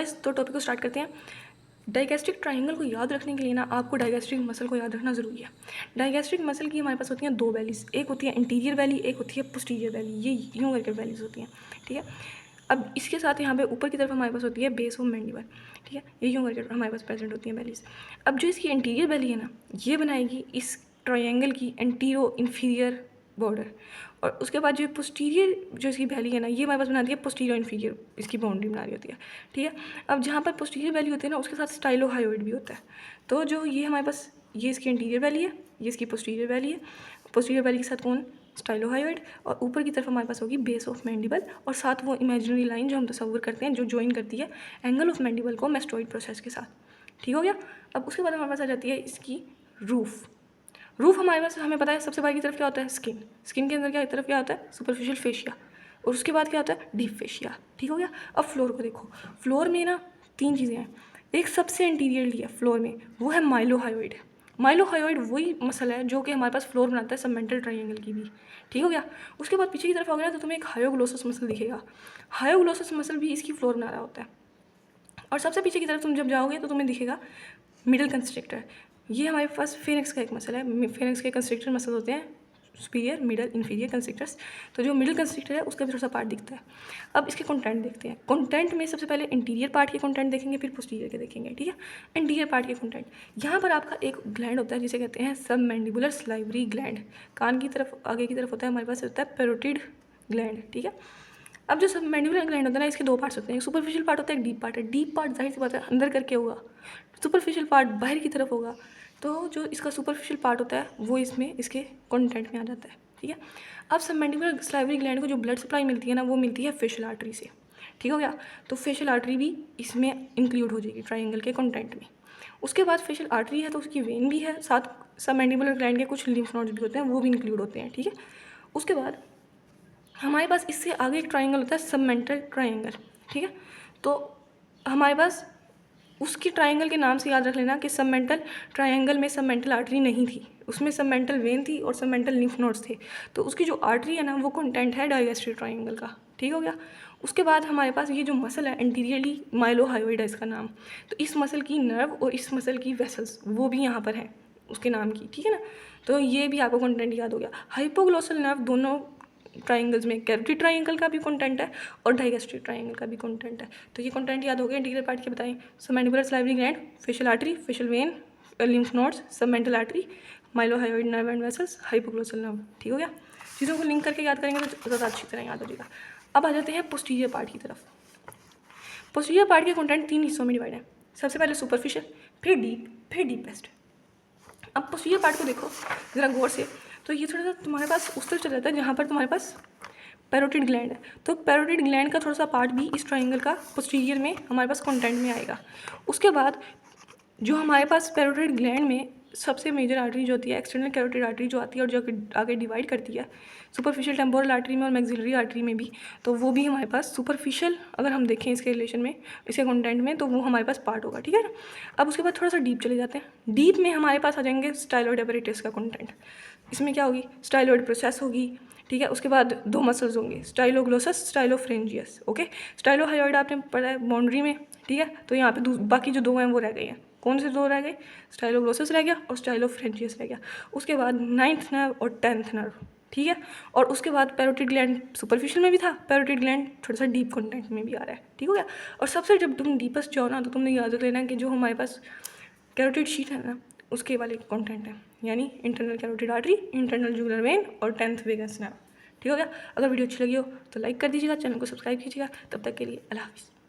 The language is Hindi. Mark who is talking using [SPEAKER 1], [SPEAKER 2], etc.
[SPEAKER 1] गाइस, तो टॉपिक को स्टार्ट करते हैं। डाइगैस्ट्रिक ट्राइंगल को याद रखने के लिए ना आपको डाइगैस्ट्रिक मसल को याद रखना ज़रूरी है। डाइगैस्ट्रिक मसल की हमारे पास होती हैं दो वैलीज, एक होती है इंटीरियर वैली, एक होती है पोस्टीरियर वैली। ये यूँ करके वैलीज होती हैं, ठीक है। अब इसके साथ यहाँ पे ऊपर की तरफ हमारे पास होती है बेस ऑफ मैंडिबल, ठीक है। ये यूँ करके हमारे पास प्रेजेंट होती हैं वैलीज। अब जो इसकी इंटीरियर वैली है ना, ये बनाएगी इस ट्राइंगल की एंटीरो इन्फीरियर बॉर्डर, और उसके बाद जो पोस्टीरियर जो इसकी वैली है ना, ये हमारे पास बनाती है पोस्टीरियर इन्फीरियर, इसकी बाउंड्री बना रही होती है, ठीक है। अब जहाँ पर पोस्टीरियर वैली होती है ना, उसके साथ स्टाइलोहायोइड भी होता है। तो जो ये हमारे पास, ये इसकी इंटीरियर वैली है, ये इसकी पोस्टीरियर वैली है। पोस्टीरियर वैली के साथ कौन? स्टाइलोहायोइड। और ऊपर की तरफ हमारे पास होगी बेस ऑफ मैंडिबल, और साथ वो इमेजिनरी लाइन जो हम तस्वर करते हैं, जो ज्वाइन करती है एंगल ऑफ मैंडिबल को मैस्टोइड प्रोसेस के साथ, ठीक हो गया। अब उसके बाद हमारे पास आ जाती है इसकी रूफ। रूफ हमारे पास, हमें पता है सबसे बाहर की तरफ क्या होता है? स्किन। स्किन के अंदर क्या तरफ क्या होता है? Superficial fascia. और उसके बाद क्या होता है? डीप फेशिया, ठीक हो गया। अब फ्लोर को देखो, फ्लोर में ना तीन चीज़ें हैं। एक सबसे इंटीरियरली है फ्लोर में, वो है माइलोहायोइड। माइलोहायोइड वही मसल है जो कि हमारे पास फ्लोर बनाता है सबमेंटल ट्राइंगल की भी, ठीक हो गया। उसके बाद पीछे की तरफ आओगे ना, तो तुम्हें एक हायोग्लोसस मसल दिखेगा। हायोग्लोसस मसल भी इसकी फ्लोर बना रहा होता है। और सबसे पीछे की तरफ तुम जब जाओगे तो तुम्हें दिखेगा मिडल कंस्ट्रिक्टर। ये हमारे पास फेनिक्स का एक मसल है। फेनिक्स के कंस्ट्रिक्टर मसल होते हैं सुपीरियर, मिडल, इन्फीरियर कंस्ट्रिक्टर्स। तो जो मिडल कंस्ट्रिक्टर है उसका भी थोड़ा सा पार्ट दिखता है। अब इसके कंटेंट देखते हैं। कंटेंट में सबसे पहले इंटीरियर पार्ट के कंटेंट देखेंगे, फिर पोस्टीरियर के देखेंगे, ठीक है। इंटीरियर पार्ट के कंटेंट, यहाँ पर आपका एक ग्लैंड होता है जिसे कहते हैं सबमैंडिबुलर सलाइवरी ग्लैंड। कान की तरफ आगे की तरफ होता है हमारे पास होता है पैरोटिड ग्लैंड, ठीक है। अब जो सब मैंडिबुलर ग्लैंड होता है ना, इसके दो पार्ट्स होते हैं, एक सुपरफिशियल पार्ट होता है, एक डीप पार्ट है। डीप पार्ट जाहिर सी बात है अंदर करके होगा, सुपरफिशियल पार्ट बाहर की तरफ होगा। तो जो इसका सुपरफिशियल पार्ट होता है वो इसमें इसके कंटेंट में आ जाता है, ठीक है। अब सब मैंडिबुलर सलाइवरी ग्लैंड को जो ब्लड सप्लाई मिलती है ना, वो मिलती है फेशियल आर्टरी से, ठीक हो गया। तो फेशियल आर्टरी भी इसमें इंक्लूड हो जाएगी ट्राइंगल के कंटेंट में। उसके बाद फेशियल आर्टरी है तो उसकी वेन भी है, साथ सब मैंडिबुलर ग्लैंड के कुछ लिम्फ नोड्स भी होते हैं, वो भी इंक्लूड होते हैं, ठीक है। उसके बाद हमारे पास इससे आगे एक ट्राइंगल होता है सबमेंटल ट्राइंगल, ठीक है। तो हमारे पास उसकी ट्राइंगल के नाम से याद रख लेना कि सबमेंटल ट्राइंगल में सबमेंटल आर्टरी नहीं थी, उसमें सबमेंटल वेन थी और सबमेंटल लिम्फ नोड्स थे। तो उसकी जो आर्टरी है ना, वो कंटेंट है डाइगैस्ट्रिक ट्राइंगल का, ठीक हो गया। उसके बाद हमारे पास ये जो मसल है इंटीरियरली माइलोहायोइड है इसका नाम। तो इस मसल की नर्व और इस मसल की वेसल्स वो भी यहाँ पर हैं उसके नाम की, ठीक है ना। तो ये भी आपको कंटेंट याद हो गया। हाइपोग्लोसल नर्व दोनों ट्राइंगल्स में, कैरोटिड ट्राइंगल का भी कंटेंट है और डाइगैस्ट्रिक ट्राइंगल का भी कंटेंट है। तो ये कंटेंट याद हो गया इंटीरियर पार्ट के बताएं। Submandibular salivary gland, facial artery, facial vein, lymph nodes, submental artery, mylohyoid nerve and vessels, hypoglossal nerve, ठीक हो गया। चीज़ों को लिंक करके याद करेंगे तो ज़्यादा अच्छी तरह याद हो जाएगा। अब आ जाते हैं पोस्टीरियर पार्ट की तरफ। पोस्टीरियर पार्ट के कंटेंट तीन हिस्सों में डिवाइड है। सबसे पहले सुपरफिशियल, फिर डीप, फिर डीपेस्ट। अब पोस्टीरियर पार्ट को देखो ज़रा गौर से, तो ये थोड़ा सा तुम्हारे पास उस तरफ चला जाता है जहाँ पर तुम्हारे पास पैरोटिड ग्लैंड है। तो पैरोटिड ग्लैंड का थोड़ा सा पार्ट भी इस ट्राइंगल का पोस्टीरियर में हमारे पास कंटेंट में आएगा। उसके बाद जो हमारे पास पैरोटिड ग्लैंड में सबसे मेजर आर्टरी जो होती है एक्सटर्नल कैरोटिड आर्टरी जो आती है और जो आगे डिवाइड करती है सुपरफिशियल टेम्पोरल आर्टरी में और मैक्सिलरी आर्टरी में भी, तो वो भी हमारे पास सुपरफिशियल, अगर हम देखें इसके रिलेशन में, इसके कंटेंट में, तो वो हमारे पास पार्ट होगा, ठीक है ना। अब उसके बाद थोड़ा सा डीप चले जाते हैं। डीप में हमारे पास आ जाएंगे स्टाइलॉइड एपरेटस का कंटेंट। इसमें क्या होगी? स्टाइलॉइड प्रोसेस होगी, ठीक है। उसके बाद दो मसल्स होंगे, स्टाइलोग्लोसस, स्टाइलोफ्रेंजियस, ओके। स्टाइलोहायोइड आपने पढ़ा है बाउंड्री में, ठीक है। तो यहाँ पे बाकी जो दो हैं वो रह गए हैं। कौन से दो रह गए? स्टाइलोग्लोसस रह गया और स्टाइलोफ्रेंजियस रह गया। उसके बाद 9th नर्व और 10th नर्व, ठीक है। और उसके बाद पैरोटिड ग्लैंड सुपरफिशियल में भी था, पैरोटिड ग्लैंड थोड़ा सा डीप कंटेंट में भी आ रहा है, ठीक हो गया। और सबसे जब तुम डीपेस्ट जाओ ना, तो तुमने याद रख लेना कि जो हमारे पास कैरोटिड शीट है ना, उसके वाले कंटेंट है, यानी internal carotid artery, internal jugular vein और 10th वेगस नर्व, ठीक हो गया। अगर वीडियो अच्छी लगी हो तो लाइक कर दीजिएगा, चैनल को सब्सक्राइब कीजिएगा। तब तक के लिए अल्लाह हाफिज़।